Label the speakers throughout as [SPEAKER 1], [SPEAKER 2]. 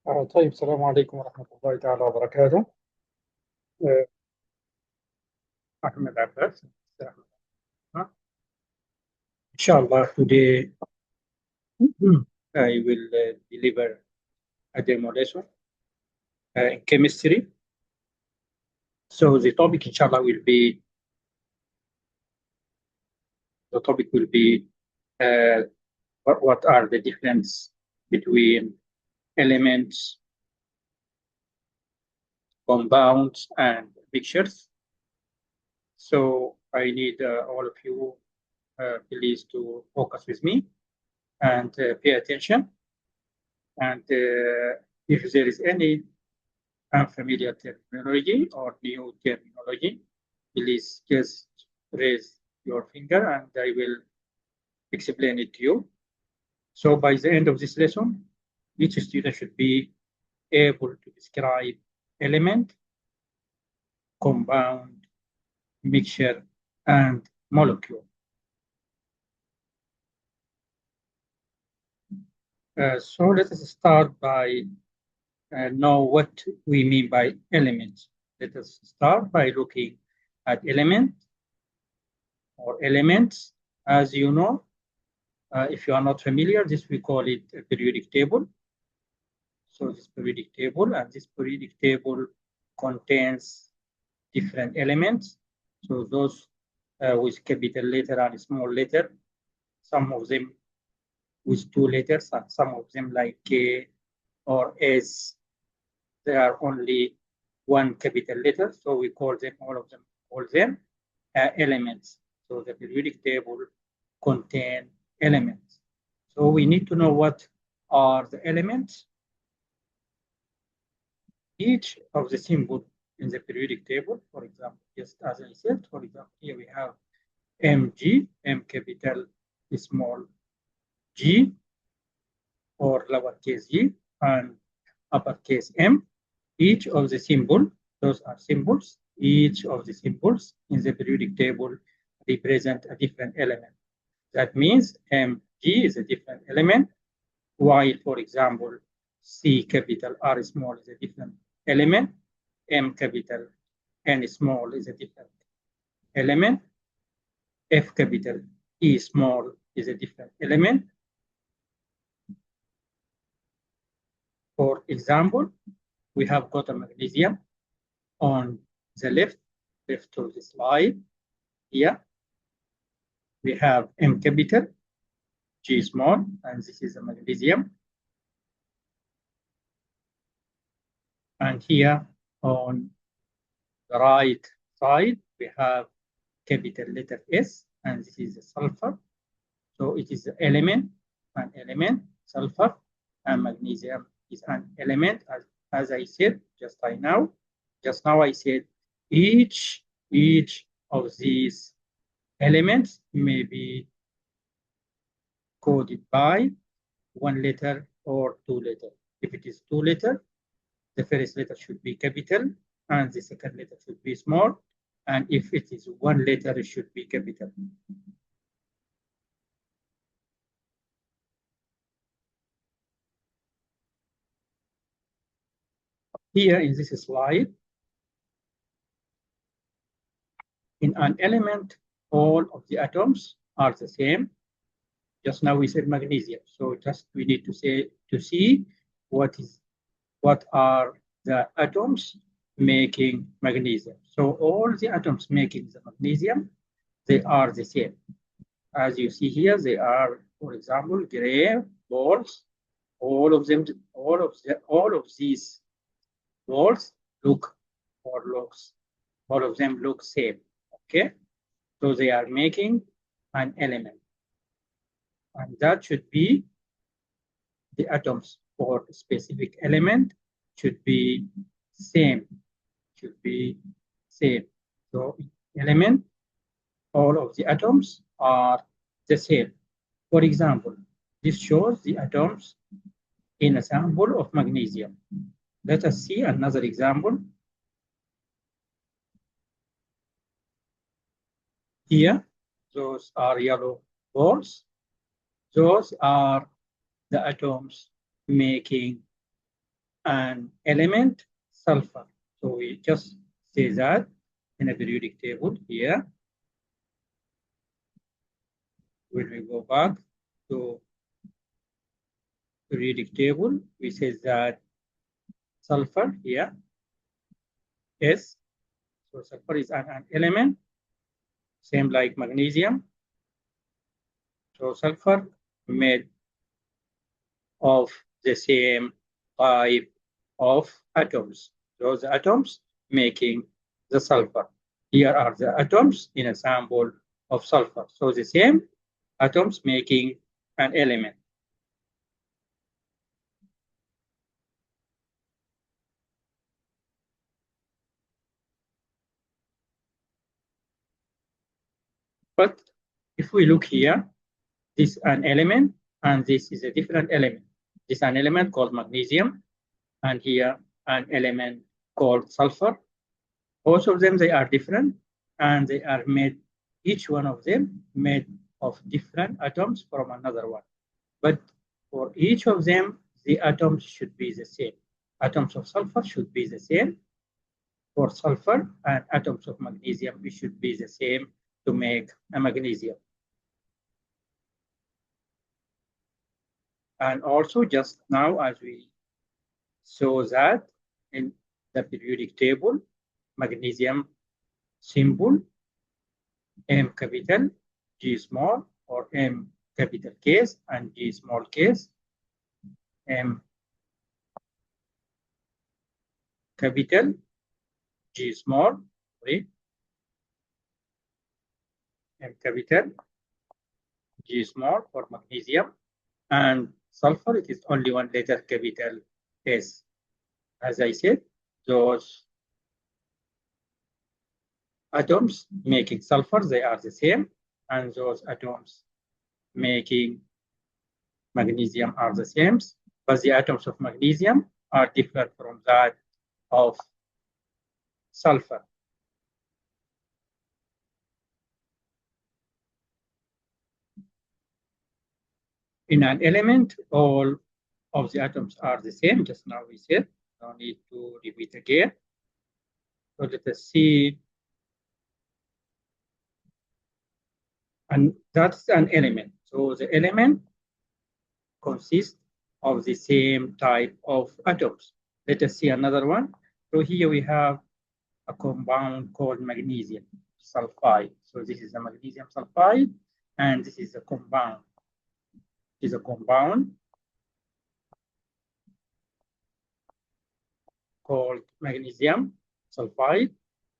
[SPEAKER 1] طيب، السلام عليكم ورحمة الله تعالى وبركاته. أحمد عباس. إن شاء الله today I will deliver a demo lesson in chemistry. So the topic inshallah will be what are the difference between elements, compounds, and mixtures. So I need all of you please to focus with me and pay attention. And if there is any unfamiliar terminology or new terminology, please just raise your finger and I will explain it to you. So by the end of this lesson, each student should be able to describe element, compound, mixture, and molecule. So let us start by know what we mean by elements. Let us start by looking at element or elements. As you know, if you are not familiar, this we call it a periodic table. So this periodic table, and this periodic table contains different elements. So those with capital letter and small letter, some of them with 2 letters, and some of them like K or S, they are only 1 capital letter. So we call them all elements. So the periodic table contains elements. So we need to know what are the elements. Each of the symbols in the periodic table, for example, just as I said, for example, here we have Mg, M capital small g, or lowercase g, and uppercase M. Each of the symbols, those are symbols, each of the symbols in the periodic table represent a different element. That means Mg is a different element, while, for example, C capital R small is a different element, M capital N small is a different element, F capital E small is a different element. For example, we have got a magnesium on the left of the slide here. We have M capital, G small, and this is a magnesium. And here on the right side, we have capital letter S, and this is a sulfur. So it is an element, sulfur, and magnesium is an element. As I said just now I said each of these elements may be coded by 1 letter or 2 letters. If it is 2 letters, the first letter should be capital and the second letter should be small. And if it is 1 letter, it should be capital. Here in this slide, in an element, all of the atoms are the same. Just now we said magnesium, so just we need to see what are the atoms making magnesium. So all the atoms making the magnesium, they are the same. As you see here, they are, for example, gray balls. All of these balls all of them look same. Okay, so they are making an element, and that should be the atoms for a specific element should be same. So element, all of the atoms are the same. For example, this shows the atoms in a sample of magnesium. Let us see another example. Here, those are yellow balls. Those are the atoms making an element sulfur. So we just say that in a periodic table here. When we go back to periodic table, we say that sulfur here is, so sulfur is an element, same like magnesium. So sulfur made of the same type of atoms. Those atoms making the sulfur. Here are the atoms in a sample of sulfur. So the same atoms making an element. But if we look here, this is an element and this is a different element. This is an element called magnesium, and here an element called sulfur. Both of them, they are different, and they are made, each one of them made of different atoms from another one. But for each of them, the atoms should be the same. Atoms of sulfur should be the same for sulfur, and atoms of magnesium should be the same to make a magnesium. And also just now, as we saw that in the periodic table, magnesium symbol, M capital, G small, or M capital case and G small case, M capital, G small, sorry, M capital, G small for magnesium, and sulfur, it is only one letter, capital S. As I said, those atoms making sulfur, they are the same, and those atoms making magnesium are the same, but the atoms of magnesium are different from that of sulfur. In an element, all of the atoms are the same, just now we said, no need to repeat again. So let us see, and that's an element. So the element consists of the same type of atoms. Let us see another one. So here we have a compound called magnesium sulfide. So this is a magnesium sulfide, and this is a compound. Is a compound called magnesium sulfide.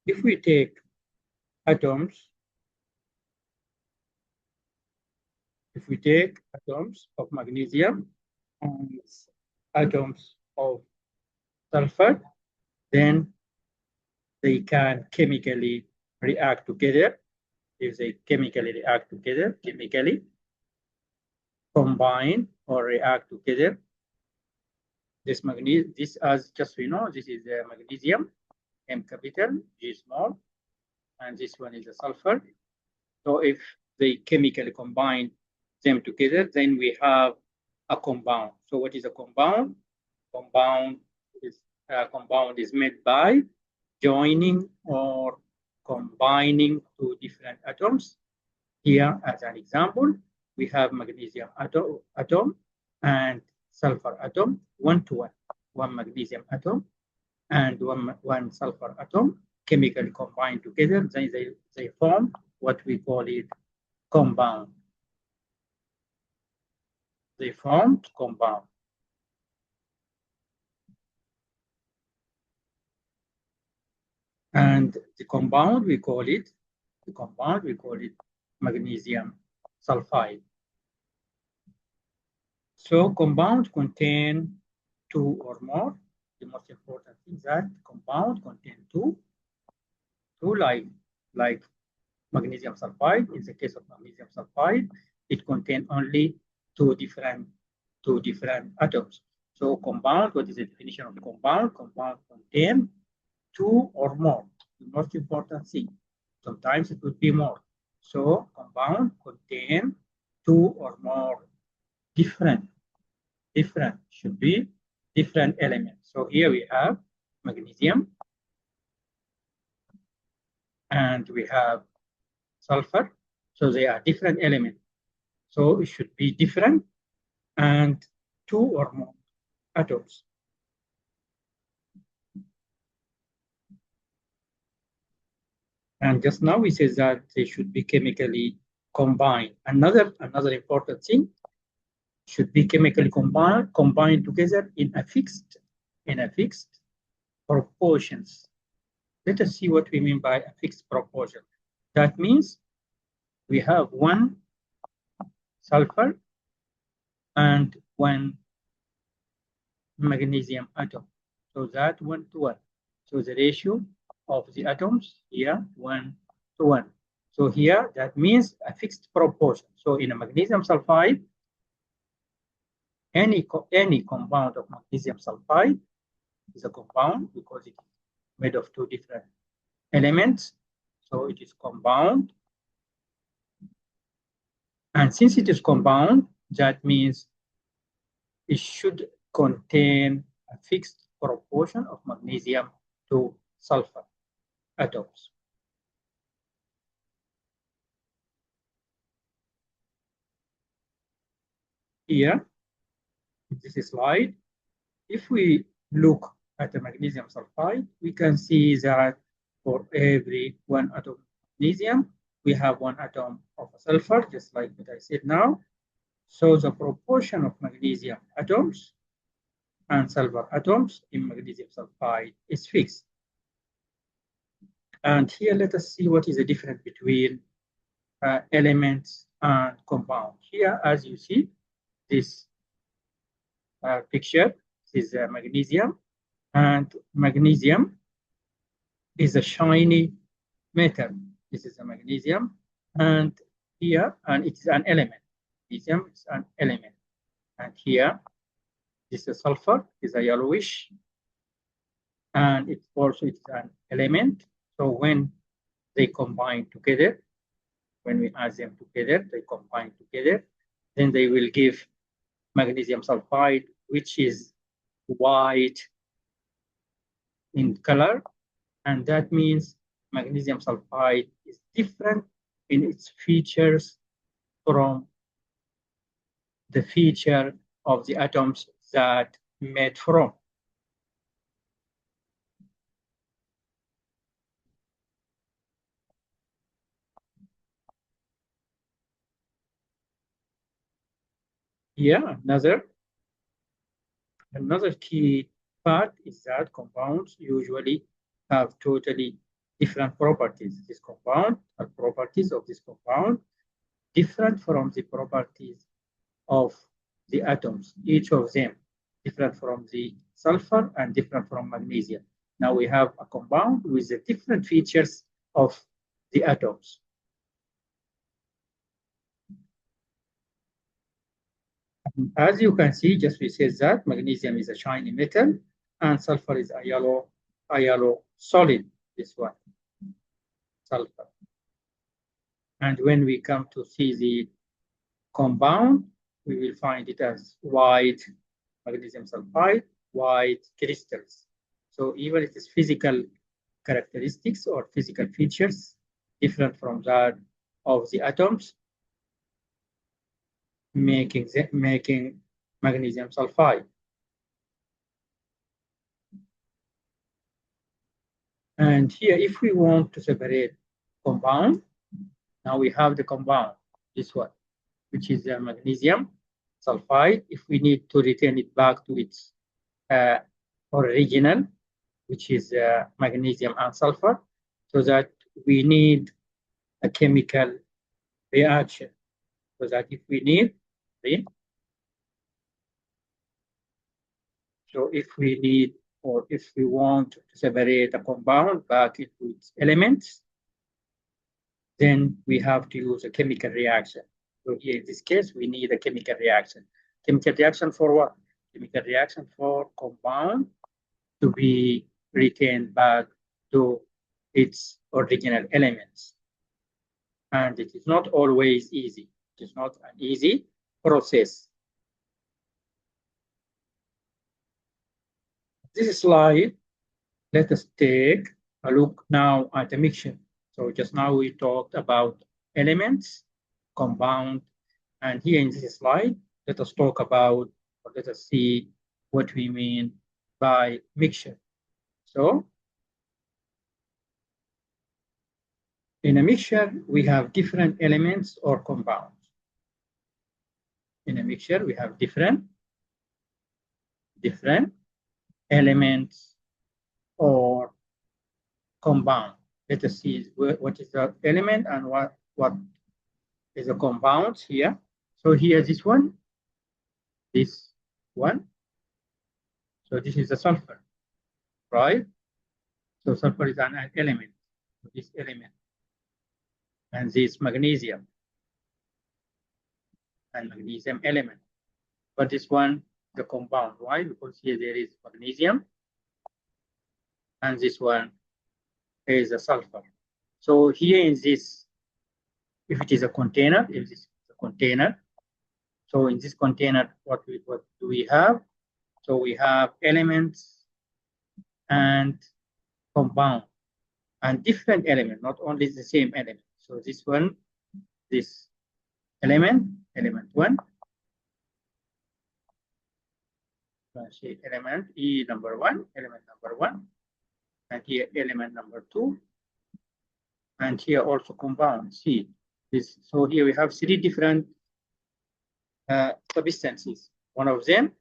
[SPEAKER 1] If we take atoms, of magnesium and atoms of sulfur, then they can chemically react together. If they chemically react together, chemically combine or react together, this magnesium, this, as just we know, this is the magnesium, M capital, G small, and this one is the sulfur. So if they chemically combine them together, then we have a compound. So what is a compound? Compound is made by joining or combining two different atoms. Here, as an example, we have magnesium atom and sulfur atom, 1-to-1, one magnesium atom and one sulfur atom chemically combined together. They form what we call it compound. They formed compound. And the compound we call it magnesium sulfide. So compound contain two or more. The most important thing is that compound contain two like magnesium sulfide. In the case of magnesium sulfide, it contains only two different atoms. So compound, what is the definition of compound? Compound contain two or more. The most important thing. Sometimes it would be more. So compound contain two or more different should be different elements. So here we have magnesium, and we have sulfur. So they are different elements. So it should be different and 2 or more atoms. And just now we said that they should be chemically combined. Another important thing, should be chemically combined together in a fixed proportions. Let us see what we mean by a fixed proportion. That means we have 1 sulfur and 1 magnesium atom. So that 1 to 1. So the ratio of the atoms here 1 to 1. So here that means a fixed proportion. So in a magnesium sulfide, any compound of magnesium sulfide is a compound because it is made of 2 different elements. So it is compound. And since it is compound, that means it should contain a fixed proportion of magnesium to sulfur atoms. Here, in this slide, if we look at the magnesium sulfide, we can see that for every 1 atom of magnesium, we have 1 atom of sulfur, just like what I said now. So the proportion of magnesium atoms and sulfur atoms in magnesium sulfide is fixed. And here, let us see what is the difference between elements and compounds. Here, as you see, this picture is magnesium, and magnesium is a shiny metal. This is a magnesium, and here, and it's an element. Magnesium is an element, and here, this is sulfur, is a yellowish, and it's also an element. So when they combine together, when we add them together, they combine together, then they will give magnesium sulfide, which is white in color, and that means magnesium sulfide is different in its features from the feature of the atoms that made from. Yeah, another key part is that compounds usually have totally different properties. This compound, or properties of this compound, different from the properties of the atoms, each of them different from the sulfur and different from magnesium. Now we have a compound with the different features of the atoms. As you can see, just we said that magnesium is a shiny metal and sulfur is a yellow solid, this one, sulfur. And when we come to see the compound, we will find it as white magnesium sulfide, white crystals. So even it is physical characteristics or physical features different from that of the atoms, making magnesium sulfide. And here, if we want to separate compound, now we have the compound, this one, which is magnesium sulfide. If we need to return it back to its original, which is magnesium and sulfur, so that we need a chemical reaction. So that if we need, so if we need, or if we want to separate a compound back into its elements, then we have to use a chemical reaction. So here in this case, we need a chemical reaction. Chemical reaction for what? Chemical reaction for compound to be returned back to its original elements. And it is not always easy. It is not an easy process. this slide, let us take a look now at a mixture. So just now we talked about elements, compound, and here in this slide, let us talk about, or let us see what we mean by mixture. So in a mixture, we have different elements or compounds. In a mixture, we have different elements or compound. Let us see what is the element and what is the compound here. So here, this one. So this is the sulfur, right? So sulfur is an element, this element. And this magnesium, and magnesium element. But this one, the compound, why? Because here there is magnesium, and this one is a sulfur. So here in this, if it is a container, if this is a container, so in this container, what do we have? So we have elements and compound, and different elements, not only the same element. So this one, this element 1, say element E number 1, element number 1, and here element number 2, and here also compound C. So here we have 3 different substances. One of them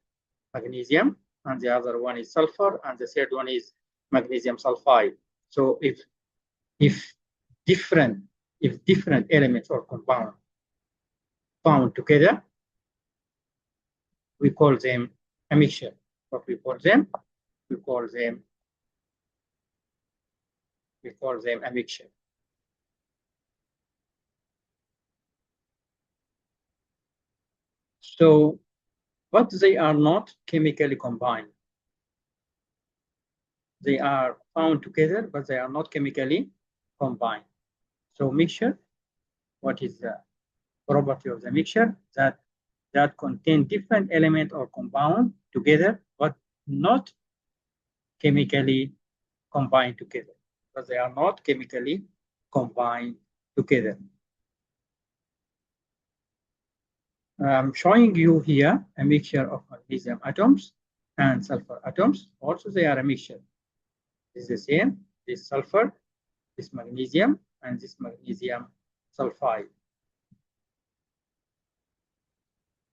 [SPEAKER 1] magnesium, and the other one is sulfur, and the third one is magnesium sulfide. So if different elements or compound found together, we call them a mixture. What we call them? We call them a mixture. So, but they are not chemically combined. They are found together, but they are not chemically combined. So mixture, what is the property of the mixture? That contain different element or compound together, but not chemically combined together. But they are not chemically combined together. I'm showing you here a mixture of magnesium atoms and sulfur atoms. Also, they are a mixture. This is the same, this sulfur, this magnesium, and this magnesium sulfide.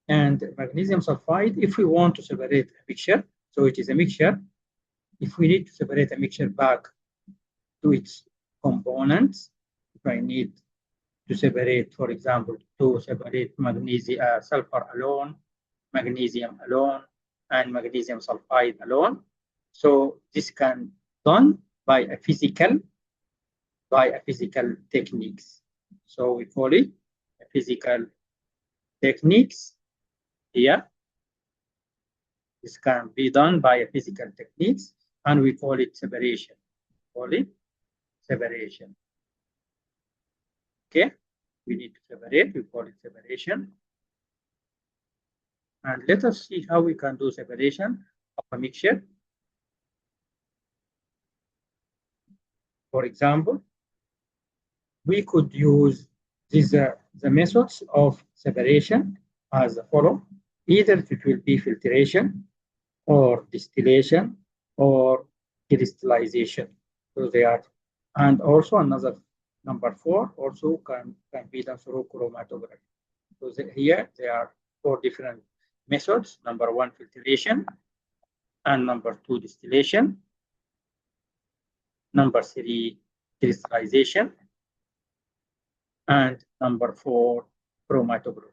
[SPEAKER 1] And magnesium sulfide, if we want to separate a mixture, so it is a mixture. If we need to separate a mixture back to its components, if I need to separate, for example, to separate sulfur alone, magnesium alone, and magnesium sulfide alone. So this can be done by a physical techniques. So we call it a physical techniques here. This can be done by a physical techniques, and we call it separation. Okay, we need to separate, we call it separation. And let us see how we can do separation of a mixture. For example, we could use the methods of separation as follow. Either it will be filtration or distillation or crystallization. So they are, and also another number 4 also can be done through chromatography. So here there are 4 different methods. Number 1, filtration, and number 2, distillation. Number 3, crystallization, and number 4, chromatography.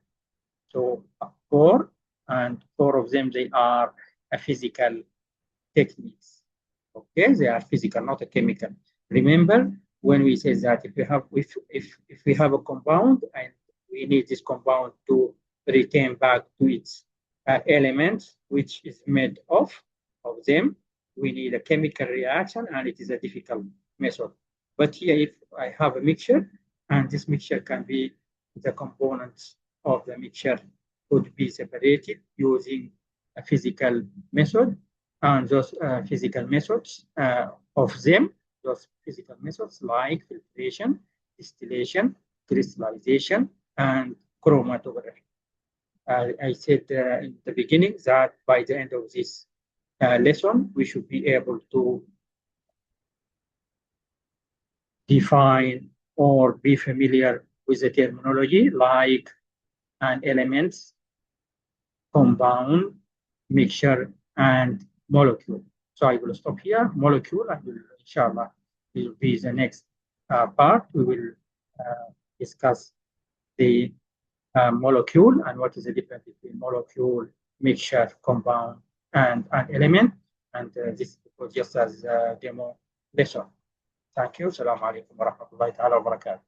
[SPEAKER 1] So 4 of them, they are a physical techniques. Okay, they are physical, not a chemical. Remember when we say that if we have a compound and we need this compound to return back to its elements, which is made of them, we need a chemical reaction, and it is a difficult method. But here, if I have a mixture, and this mixture can be, the components of the mixture could be separated using a physical method, and those physical methods of them, those physical methods like filtration, distillation, crystallization, and chromatography. I said in the beginning that by the end of this lesson, we should be able to define or be familiar with the terminology like an element, compound, mixture, and molecule. So I will stop here. Molecule, and will, inshallah, will be the next part. We will discuss the molecule and what is the difference between molecule, mixture, compound, and an element. And this was just as a demo lesson. Thank you. Assalamu alaikum wa rahmatullahi wa barakatuh.